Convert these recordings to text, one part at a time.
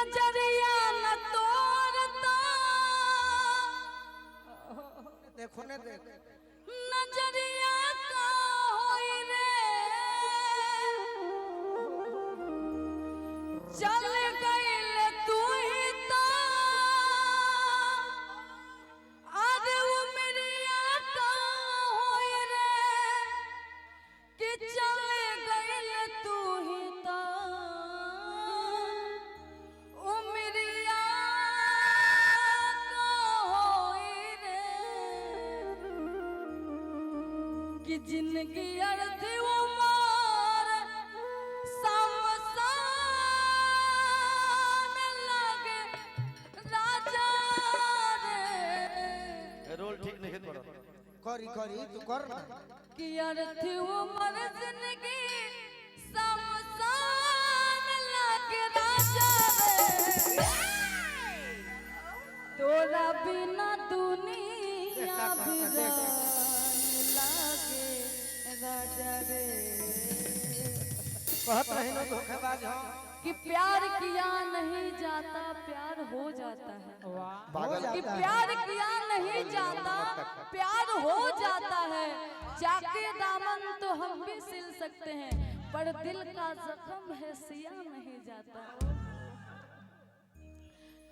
नजरिया न तोड़ता देखो ने देख नजरिया का होई रे चल गइल तू ही तो अरे उमरिया का होई रे कि चल गइल तू ही तो उमरिया का होई रे कि जिंदगी अर्थ उमर समसान लगे राजा रे रोल ठीक नहीं करो करी करी तू कर ना कि अर्थ उमर जिंदगी समसान लगे राजा रे तोरा बिना दुनिया बिरान लागे राजा रे कहत रही ना धोखेबाज हो कि प्यार किया नहीं जाता प्यार हो जाता है कि प्यार किया नहीं जाता प्यार हो जाता है जाके दामन तो हम भी सिल सकते हैं पर दिल का जख्म है सिया नहीं जाता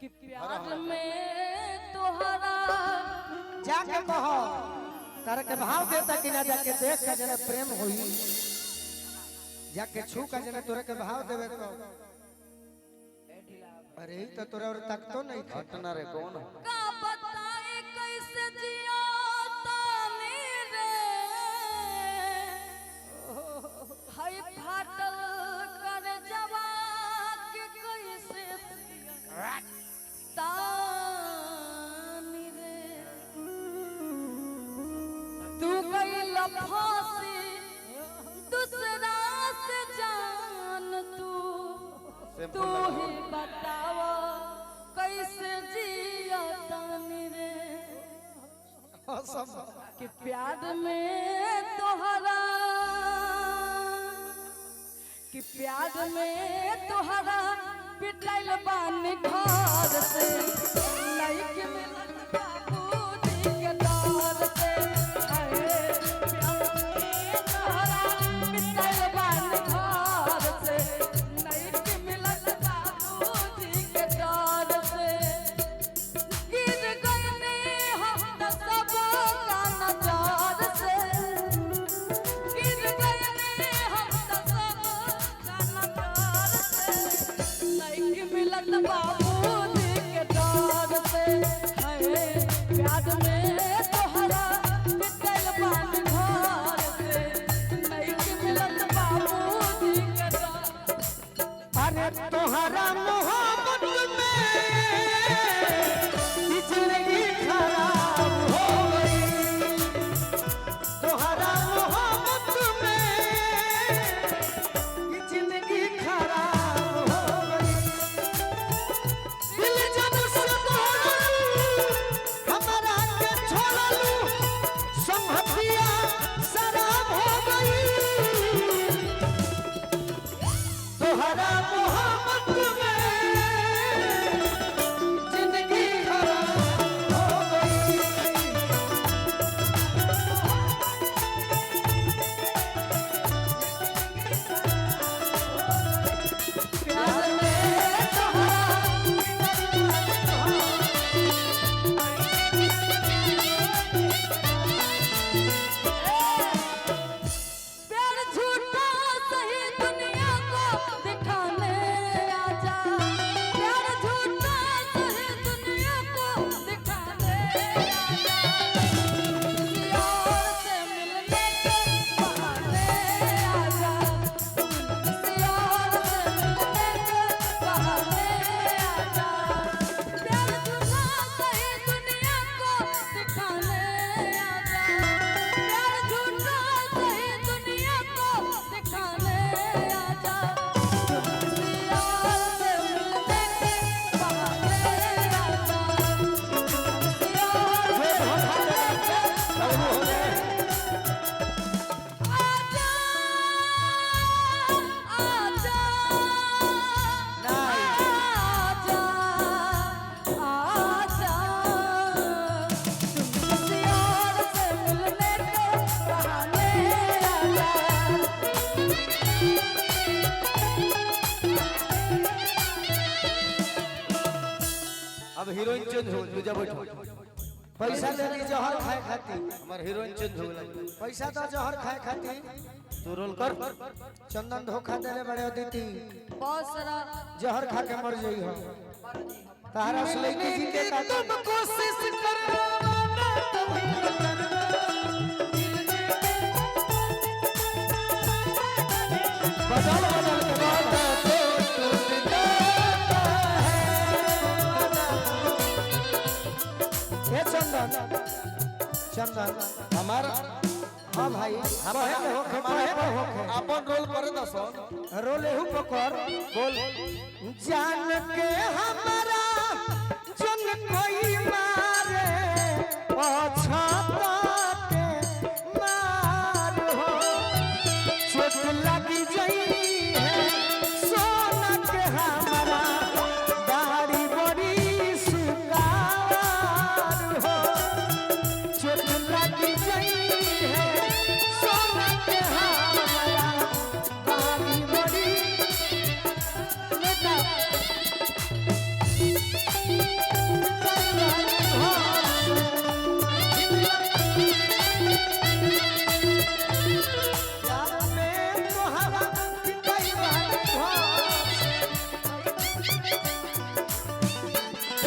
कि प्यार में तोहरा जाके कहो तारा के भाव देता कि ना जाके देख के जने प्रेम होई जाके छू का जने तोरे के भाव देवे तो अरे ही तो तोरे और तक तो नहीं थे हटना रे कौन है का बताए कैसे जिया तानी रे हाय फाटल कर जवा के कैसे तानी रे तू गइल फांसी दूसरा से जान तू ही बताओ कैसे जिया तानी रे कि प्यार में तोहरा कि प्यार में तोहरा पिटाइल बानी घर से नहीं के मिलत बाबूजी के दौर से अरे प्यार में तोहरा पिटाइल बानी घर से नहीं के मिलत बाबूजी के दौर से गिर गइने हम त सब का नजर से गिर गइने हम त सब का नजर से नहीं के मिलत बाबूजी के दौर से है प्यार में तोहरा पिटल बान घर से नहीं के मिलत बाबूजी के दौर अरे तोहरा मोहब्बत में ई जिंदगी खराब हो गई तोहरा मोहब्बत में ई जिंदगी खराब हो गई दिल जब से तोड़लू हमारा के छोड़लू संहतिया शराब हो गई तोहरा मोहब्बत में जिंदगी खराब अब हीरोइन चेंज हो तू जा बैठो पैसा दे दी जहर खाए खाती हमार हीरोइन चेंज हो गेल पैसा तो जहर खाए खाती तू रोल कर चंदन धोखा देले बड़े अदिति बहुत सारा जहर खा के मर जाई हो तारा से लेके जीते का तुम कोशिश करना तभी बदल बदल के वादा तो टूट जाता है चंदन चंदन हमारा हाँ भाई हमारे अपन रोल करे दसो रोल एहू पकड़ बोल जान के हमारा जन कोई मारे छाता के मार हो चोट लगी जई है सोना के हमारा दाढ़ी बड़ी सुकार हो चोट लगी जई है सोना के हमारा दाढ़ी बड़ी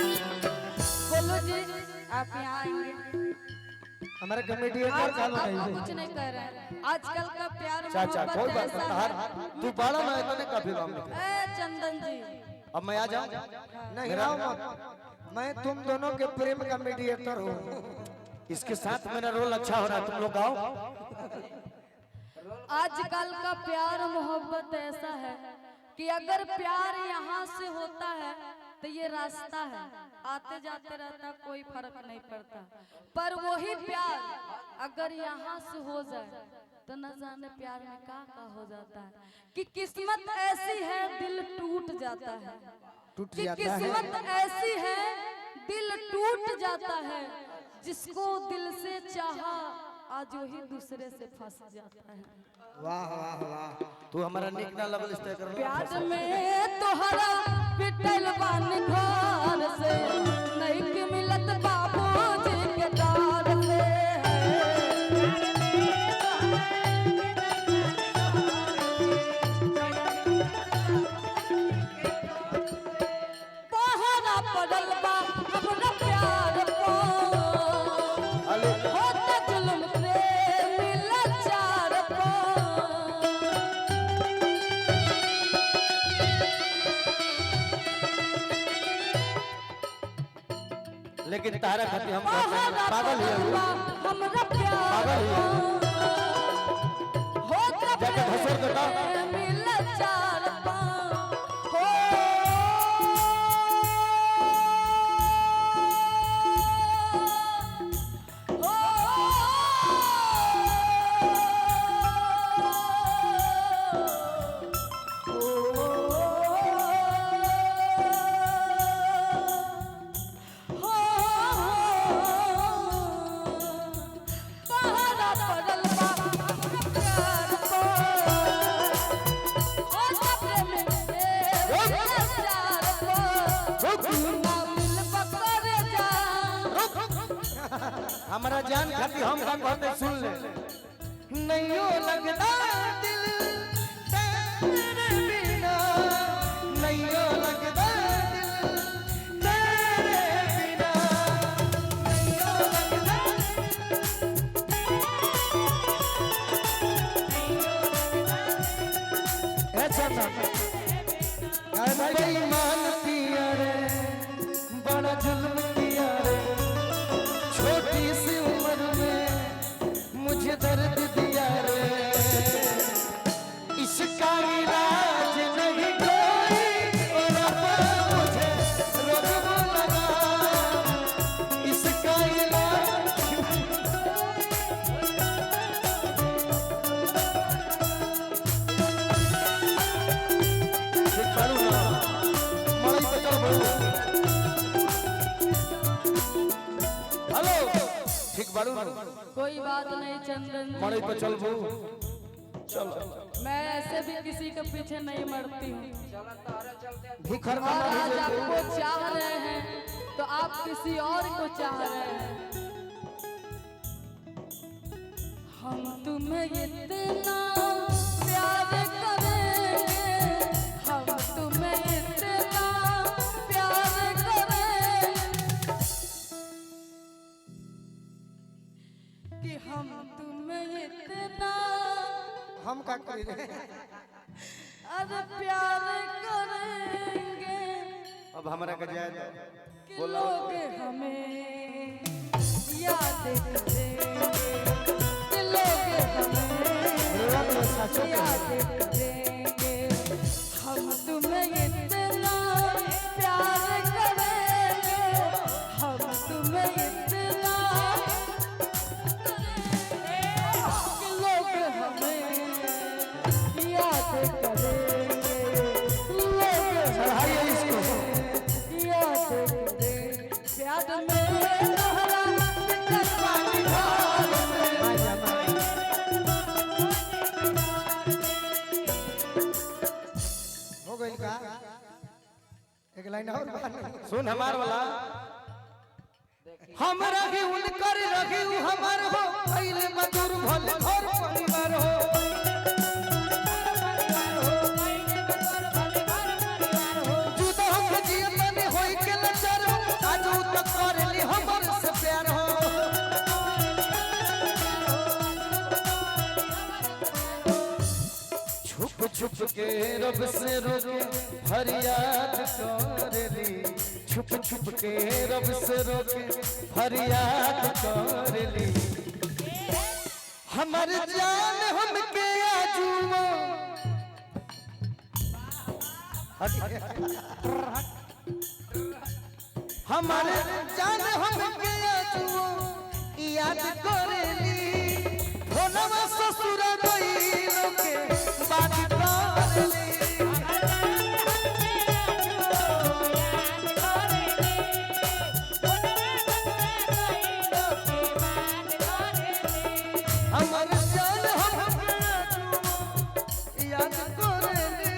बोलो जी आप यहाँ आएंगे हमारे कमेडिएटर का आप नहीं कुछ नहीं कर रहे हैं आजकल का प्यार चाचा कोई मोहब्बत बात ऐसा नहीं है तू बाड़ा ना इतने काफी काम लिखे ए चंदन जी अब मैं आ जाऊं नहीं आओ मत मैं तुम दोनों के प्रेम का मीडिएटर हूँ इसके साथ मेरा रोल अच्छा हो रहा है तुम लोग गाओ आजकल का प्यार मोहब्बत ऐसा है कि अगर प्यार यहाँ से होता है तो ये रास्ता है आते जाते रहता कोई फर्क नहीं पड़ता पर वही प्यार अगर यहाँ से हो जाए तो न जाने प्यार में का हो जाता है कि किस्मत ऐसी है दिल टूट जाता है टूट कि जाता है किस्मत ऐसी है दिल टूट जाता है जिसको दिल से चाहा आज वही दूसरे से फंस जाता है वाह वाह वाह तू हमारा निक ना लगल स्टे कर प्यार में तोहरा पिटल बान घर से नहीं के मिलत बाबूजी के डार से पहरा पड़ल बा हमरा प्यार को होता जुल्म प्रेम लाचार को लेकिन तारा खातिर हम कहते हैं पागल है वो हमरा प्यार पागल है होता जाके भसुर के दाम प्रेम लाचार को हो हमारा जान खातिर हम का कहते सुन ले नैयो लगता दिल तेरे बिना नैयो लगता दिल तेरे बिना नैयो लगता अच्छा बेईमान पिया रे बड़ा जुल्म किया रे छोटी सी उम्र में मुझे दर्द दिया रे इसका इलाज नहीं कोई और अब मुझे रोने लगा इसका इलाज करू ना मरई पे चल बोल हेलो ठीक बाड़ू ना कोई बात नहीं चंदन जी। मरई पे चल बो चल मैं ऐसे भी किसी के पीछे नहीं मरती हूँ भिखर और आज आपको चाह रहे हैं तो आप किसी और को चाह रहे हैं। हम तुम्हें इतना प्यार करेंगे, हम तुम्हें इतना प्यार करेंगे कि हम तुम्हें इतना हम का करी रे अरे प्यार करेंगे अब हमारा का जाए कि लोग हमें याद करेंगे, कि लोग हमें याद करेंगे। हम तुम्हें इतना प्यार करेंगे, हम तुम्हें इतना कि लोग हमें याद करेंगे, लोग चढ़ाइए इसको याद करेंगे। प्यार में दोहरा बिखर पानी ढाल में। हो गई का एक लाइन और सुन हमार वाला हम रही उनकर रही हमार हो पहले मधुर भल घर परिवार हो जुदा हो जीवन होई के लचर आज तक करली हमर से प्यार हो छुप छुप के रब से रोके फरियाद करली, छुप छुप के रब से रोके फरियाद करली। हमर जान हमके आजुओ हमर जान हमके आजुओ याद करेली भोलवा ससुर गइलो के बात करली हमर जान हमके आजुओ याद करेली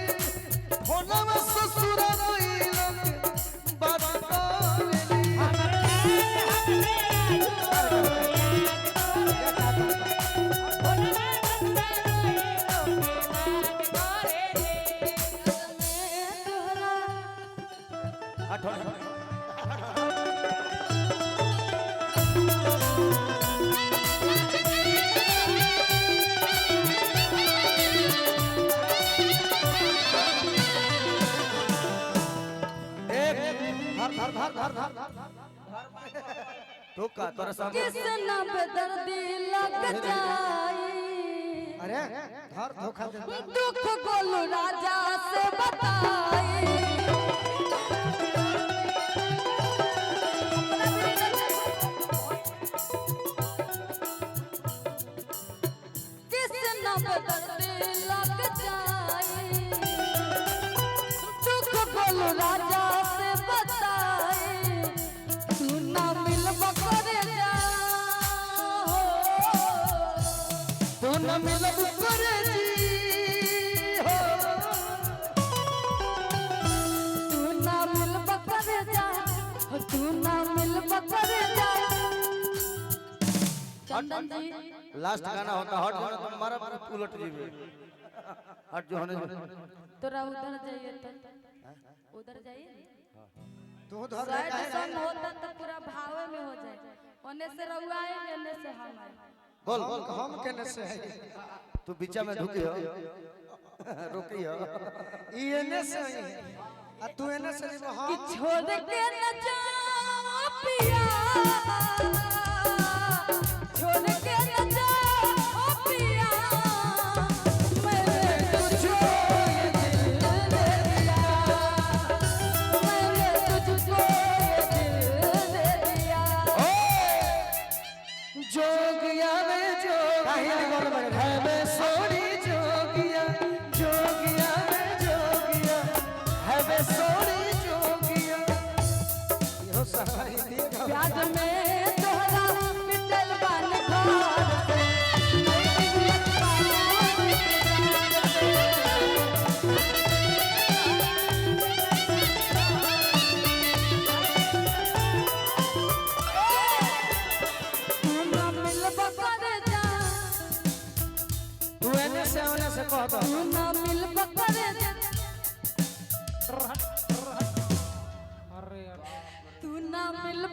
भोलवा ससुर गइलो के बात करली तो का तोरा सामने किस नाम पे दर्दी लग जाई, अरे धर धोखा दे दुख गोलू राजा से बताई। किस नाम पे दर्दी लग जाई, दुख गोलू राजा से बताई। तू ना मिलबा करे जा हो, तू न मिलब करे जी हो तू ना मिलबा करे जा हो, तू ना मिलबा करे जा। चंदन जी लास्ट गाना होता हट होने तो मारा उलट जीवे हट जो होने तोरा उधर जाइए तो उधर जाइए तू धर सैड सॉन्ग होता तो पूरा भावे में हो जाए। ओने से रहुआ आए ओने से हम आए। बोल बोल हम केने से है तू बीचा में ढुकी हो रुकी हो ई एने से है आ तू एने से नहीं कि हम छोड़ के न जा पिया, छोड़ के न जा ओ पिया, मैंने तुझको ये दिल दे दिया, मैंने तुझको ये दिल दे दिया। जोगिया में जो है मैं सोनी जोगिया जोगिया में जोगिया है मैं सोनी जोगिया यो सहाई दी याद में तोहरा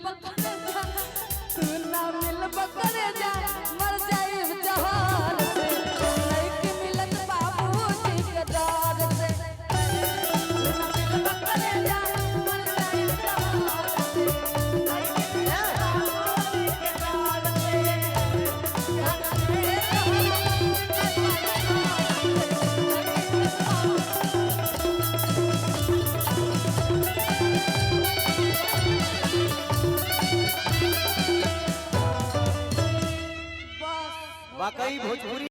पकड़ जा तू ना मिल पकड़ जा मर जाए जहान से नहीं मिलत बाबूजी के दार से तू ना मिल पकड़ जा मर जाए जहान से नहीं मिलत बाबूजी के दार वाकई भोजपुरी